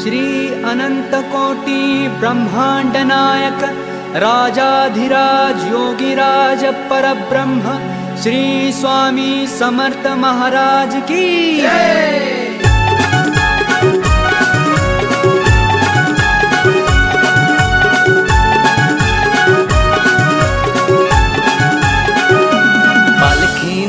श्री अनंत कोटि ब्रह्मांड नायक राजाधिराज योगीराज परब्रह्म श्री स्वामी समर्थ महाराज की जय।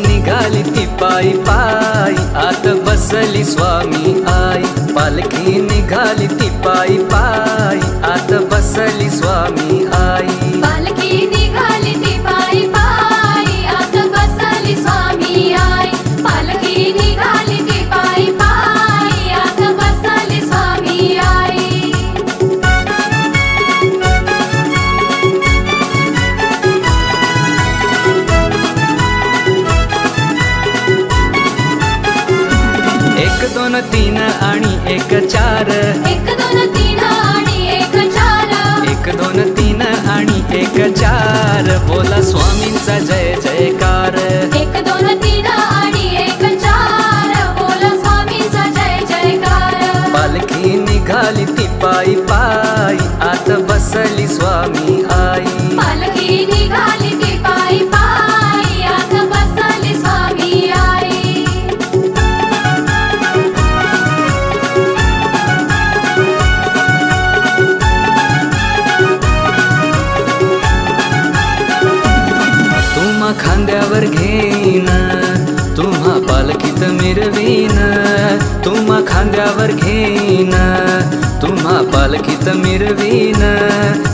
निघाली ती पायी पायी आत बसली स्वामी आई। पालखी निघाली ती पायी पायी आत बसली स्वामी आई। पालखी निघाली ती पायी पायी आत बसली स्वामी आई। पालखी निघाली ती पायी पायी आत बसली स्वामी आई। एक दोन तीन आणि एक चार, एक दोन तीन आणि एक चार, एक दोन तीन आणि एक चार, बोला स्वामींचा जय जयकार। एक दोन तीन आणि एक चार, बोला स्वामींचा जय जयकार। पालखी निघाली ती पायी पायी आत बसली स्वामी आई। पालखी निघाली ती पायी पायी आत बसली स्वामी आई। तुम्हा खांद्यावर घेईन तुम्हा पालखीत मिरवीन। तुम्हा खांद्यावर घेईन तुम्हा पालखीत मिरवीन।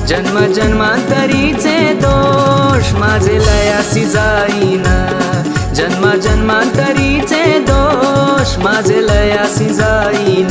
जन्म जन्मांतरीचे दोष माझे लयासी जाईन। जन्म जन्मांतरीचे दोष माझे लयासी जाईन।